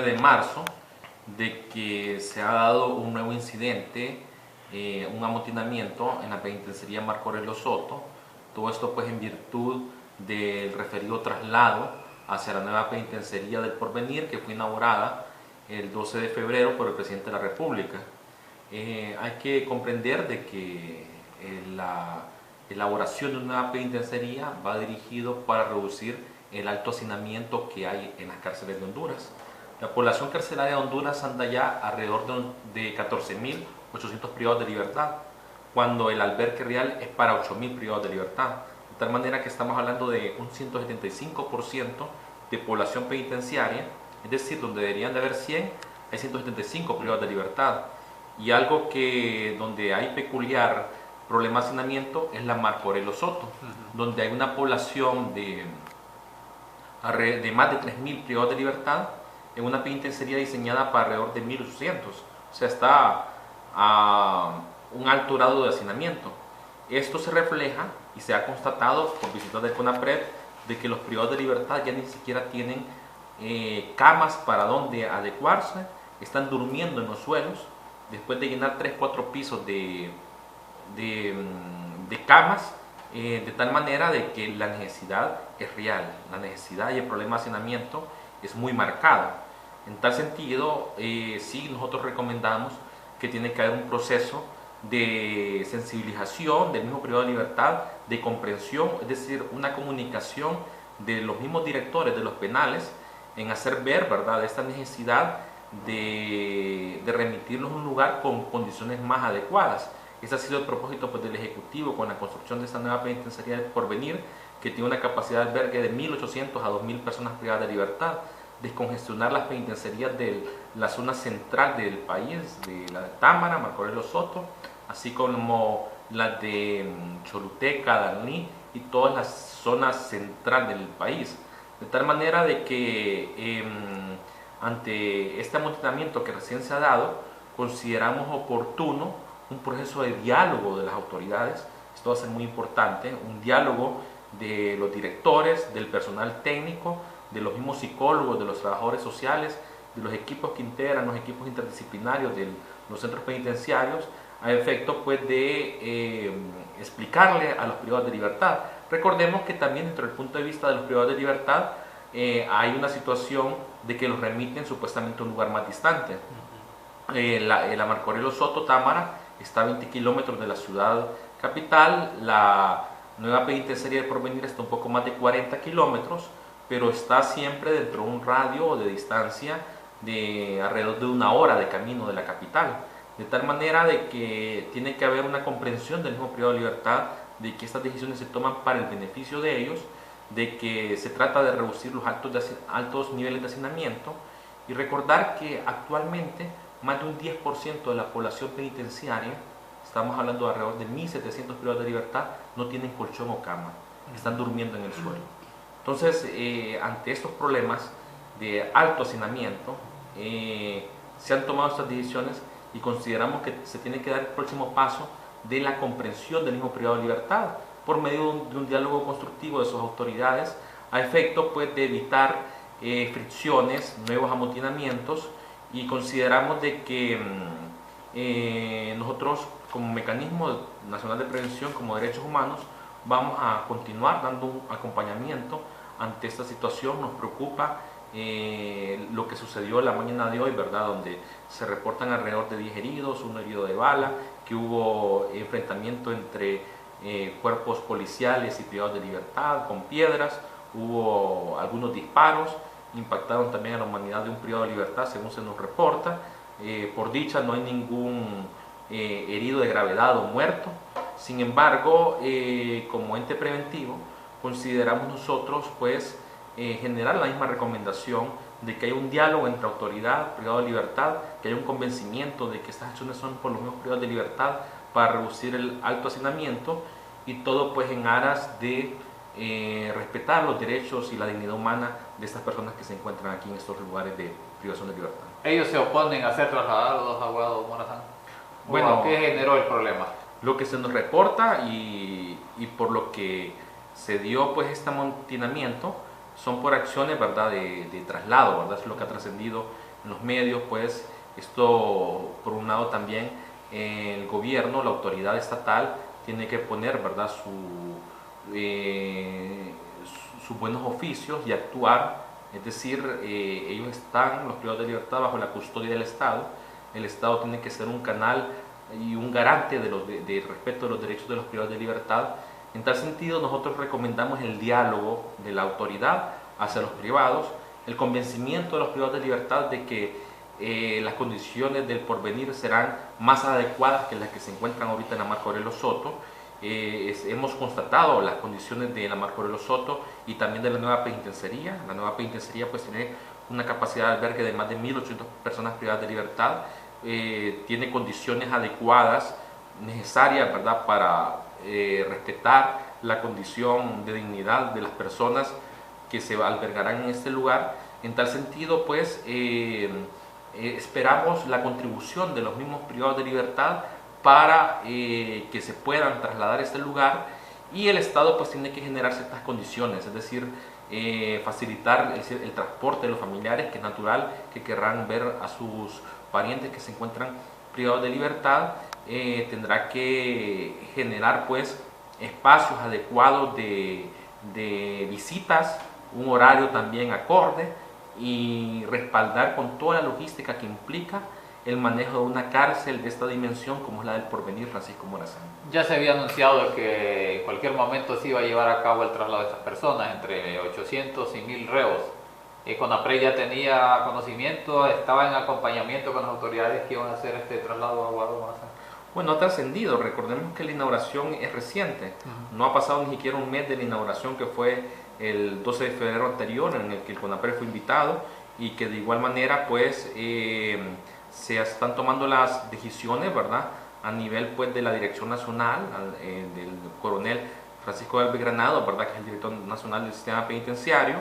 de marzo de que se ha dado un nuevo incidente, un amotinamiento en la penitenciaría Marco Aurelio Soto. Todo esto pues en virtud del referido traslado hacia la nueva penitenciaría del Porvenir, que fue inaugurada el 12 de febrero por el presidente de la República. Hay que comprender de que la elaboración de una nueva penitenciaría va dirigido para reducir el alto hacinamiento que hay en las cárceles de Honduras. La población carcelaria de Honduras anda ya alrededor de 14.800 privados de libertad, cuando el albergue real es para 8.000 privados de libertad. De tal manera que estamos hablando de un 175% de población penitenciaria, es decir, donde deberían de haber 100, hay 175 privados de libertad. Y algo que donde hay peculiar problema de hacinamiento es la Marco Aurelio Soto, donde hay una población de más de 3.000 privados de libertad en una penitenciaría diseñada para alrededor de 1.800. O sea, está a un alto grado de hacinamiento. Esto se refleja y se ha constatado por visitas del CONAPRED de que los privados de libertad ya ni siquiera tienen camas para donde adecuarse, están durmiendo en los suelos después de llenar 3-4 pisos de camas, de tal manera de que la necesidad es real, la necesidad y el problema de hacinamiento es muy marcado. En tal sentido, sí nosotros recomendamos que tiene que haber un proceso de sensibilización del mismo privado de libertad, de comprensión, es decir, una comunicación de los mismos directores de los penales en hacer ver, ¿verdad?, esta necesidad de remitirlos a un lugar con condiciones más adecuadas. Ese ha sido el propósito pues, del Ejecutivo con la construcción de esta nueva penitenciaría del Porvenir, que tiene una capacidad de albergue de 1.800 a 2.000 personas privadas de libertad, descongestionar las penitenciarías de la zona central del país, de la de Támara, Marco Aurelio Soto, así como las de Choluteca, Danlí y todas las zonas central del país. De tal manera de que ante este amotinamiento que recién se ha dado, consideramos oportuno un proceso de diálogo de las autoridades. Esto va a ser muy importante, un diálogo de los directores, del personal técnico, de los mismos psicólogos, de los trabajadores sociales, de los equipos que integran los equipos interdisciplinarios de los centros penitenciarios, a efecto pues de explicarle a los privados de libertad. Recordemos que también dentro del punto de vista de los privados de libertad hay una situación de que los remiten supuestamente a un lugar más distante. La Marco Aurelio Soto, Támara, está a 20 kilómetros de la ciudad capital. La nueva penitenciaría del Porvenir está un poco más de 40 kilómetros, pero está siempre dentro de un radio de distancia de alrededor de 1 hora de camino de la capital. De tal manera de que tiene que haber una comprensión del mismo privado de libertad de que estas decisiones se toman para el beneficio de ellos, de que se trata de reducir los altos niveles de hacinamiento, y recordar que actualmente más de un 10% de la población penitenciaria, estamos hablando de alrededor de 1.700 privados de libertad, no tienen colchón o cama, están durmiendo en el suelo. Entonces, ante estos problemas de alto hacinamiento, se han tomado estas decisiones y consideramos que se tiene que dar el próximo paso de la comprensión del mismo privado de libertad por medio de un diálogo constructivo de sus autoridades, a efecto pues, de evitar fricciones, nuevos amotinamientos, y consideramos de que nosotros como Mecanismo Nacional de Prevención, como Derechos Humanos, vamos a continuar dando un acompañamiento ante esta situación. Nos preocupa lo que sucedió la mañana de hoy, ¿verdad?, donde se reportan alrededor de 10 heridos, 1 herido de bala, que hubo enfrentamiento entre cuerpos policiales y privados de libertad con piedras, hubo algunos disparos, impactaron también a la humanidad de un privado de libertad, según se nos reporta. Por dicha no hay ningún herido de gravedad o muerto. Sin embargo, como ente preventivo, consideramos nosotros pues generar la misma recomendación de que haya un diálogo entre autoridad, privado de libertad, que haya un convencimiento de que estas acciones son por los mismos privados de libertad para reducir el alto hacinamiento, y todo pues en aras de respetar los derechos y la dignidad humana de estas personas que se encuentran aquí en estos lugares de privación de libertad. ¿Ellos se oponen a ser trasladados, Aguado Morazán? Bueno, ¿qué generó el problema? Lo que se nos reporta y por lo que se dio pues este amotinamiento son por acciones, ¿verdad?, de traslado, ¿verdad? Es lo que ha trascendido en los medios, pues esto por un lado también el gobierno, la autoridad estatal, tiene que poner, ¿verdad?, sus buenos oficios y actuar, es decir, ellos están, los privados de libertad, bajo la custodia del Estado. El Estado tiene que ser un canal y un garante de respeto de los derechos de los privados de libertad. En tal sentido, nosotros recomendamos el diálogo de la autoridad hacia los privados, el convencimiento de los privados de libertad de que las condiciones del porvenir serán más adecuadas que las que se encuentran ahorita en la Marco Aurelio Soto. Hemos constatado las condiciones de la Marco Aurelio Soto y también de la nueva penitenciaría. La nueva penitenciaría pues tiene una capacidad de albergue de más de 1.800 personas privadas de libertad, tiene condiciones adecuadas, necesarias, ¿verdad?, para respetar la condición de dignidad de las personas que se albergarán en este lugar. En tal sentido, pues, esperamos la contribución de los mismos privados de libertad para que se puedan trasladar a este lugar, y el Estado pues tiene que generar ciertas condiciones, es decir, facilitar el transporte de los familiares, que es natural que querrán ver a sus parientes que se encuentran privados de libertad. Tendrá que generar pues espacios adecuados de visitas, un horario también acorde, y respaldar con toda la logística que implica el manejo de una cárcel de esta dimensión como es la del Porvenir Francisco Morazán. Ya se había anunciado que en cualquier momento se iba a llevar a cabo el traslado de estas personas, entre 800 y 1.000 reos. CONAPRED ya tenía conocimiento, estaba en acompañamiento con las autoridades que iban a hacer este traslado a Aguado Morazán. Bueno, ha trascendido. Recordemos que la inauguración es reciente. No ha pasado ni siquiera un mes de la inauguración, que fue el 12 de febrero anterior, en el que el CONAPRED fue invitado, y que de igual manera pues se están tomando las decisiones, ¿verdad?, a nivel pues de la Dirección Nacional, del coronel Francisco Galvez Granado, ¿verdad?, que es el director nacional del sistema penitenciario.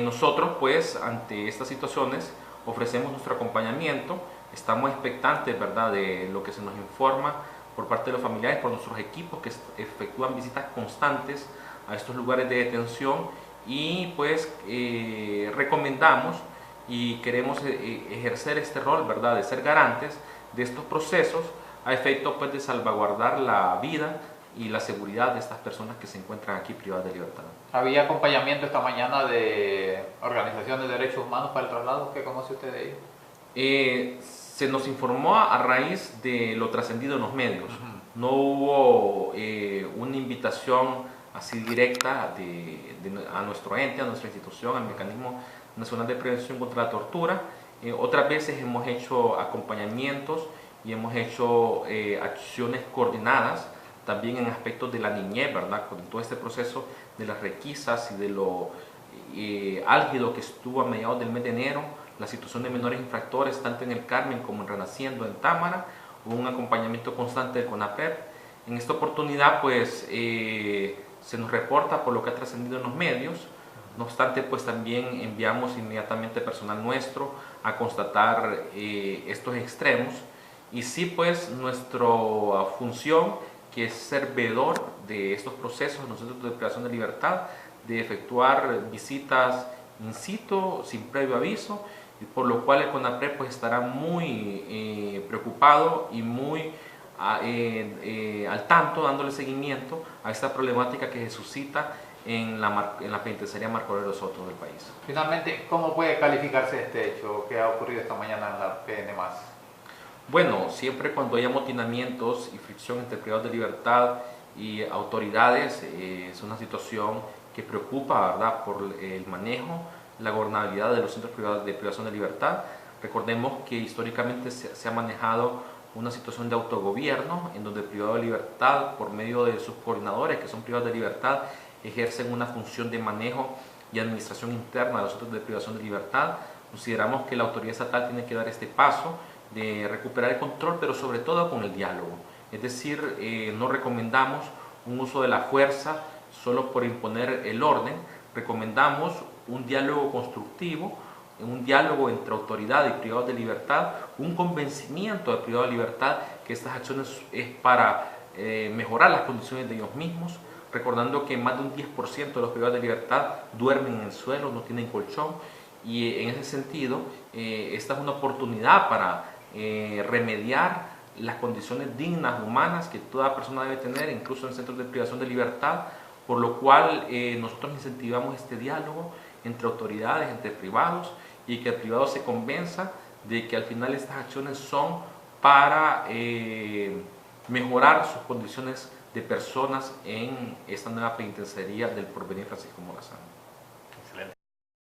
Nosotros pues ante estas situaciones ofrecemos nuestro acompañamiento, estamos expectantes, ¿verdad?, de lo que se nos informa por parte de los familiares, por nuestros equipos que efectúan visitas constantes a estos lugares de detención, y pues recomendamos y queremos ejercer este rol, ¿verdad?, de ser garantes de estos procesos a efecto pues de salvaguardar la vida y la seguridad de estas personas que se encuentran aquí privadas de libertad. ¿Había acompañamiento esta mañana de organizaciones de derechos humanos para el traslado? ¿Qué conoce usted de ellos? Se nos informó a raíz de lo trascendido en los medios. No hubo una invitación así directa a nuestro ente, a nuestra institución, al Mecanismo Nacional de Prevención contra la Tortura. Otras veces hemos hecho acompañamientos y hemos hecho acciones coordinadas también en aspectos de la niñez, ¿verdad?, con todo este proceso de las requisas y de lo álgido que estuvo a mediados del mes de enero, la situación de menores infractores tanto en el Carmen como en Renaciendo, en Támara. Hubo un acompañamiento constante del CONAPRED. En esta oportunidad pues se nos reporta por lo que ha trascendido en los medios. No obstante, pues también enviamos inmediatamente personal nuestro a constatar estos extremos, y sí, pues nuestra función, que es ser veedor de estos procesos en los centros de privación de libertad, de efectuar visitas in situ sin previo aviso, y por lo cual el CONAPRED pues estará muy preocupado y muy al tanto, dándole seguimiento a esta problemática que se suscita en la penitenciaría Marco Aurelio Soto del país. Finalmente, ¿cómo puede calificarse este hecho que ha ocurrido esta mañana en la PN+? Bueno, siempre cuando hay amotinamientos y fricción entre privados de libertad y autoridades, es una situación que preocupa, ¿verdad?, por el manejo, la gobernabilidad de los centros privados de privación de libertad. Recordemos que históricamente se ha manejado una situación de autogobierno, en donde el privado de libertad, por medio de sus coordinadores, que son privados de libertad, ejercen una función de manejo y administración interna de los centros de privación de libertad. Consideramos que la autoridad estatal tiene que dar este paso de recuperar el control, pero sobre todo con el diálogo. Es decir, no recomendamos un uso de la fuerza solo por imponer el orden. Recomendamos un diálogo constructivo, un diálogo entre autoridad y privados de libertad, un convencimiento de privados de libertad que estas acciones es para mejorar las condiciones de ellos mismos, recordando que más de un 10% de los privados de libertad duermen en el suelo, no tienen colchón, y en ese sentido esta es una oportunidad para remediar las condiciones dignas, humanas que toda persona debe tener, incluso en centros de privación de libertad, por lo cual nosotros incentivamos este diálogo entre autoridades, entre privados, y que el privado se convenza de que al final estas acciones son para mejorar sus condiciones de personas en esta nueva penitenciaría del Porvenir Francisco Morazán.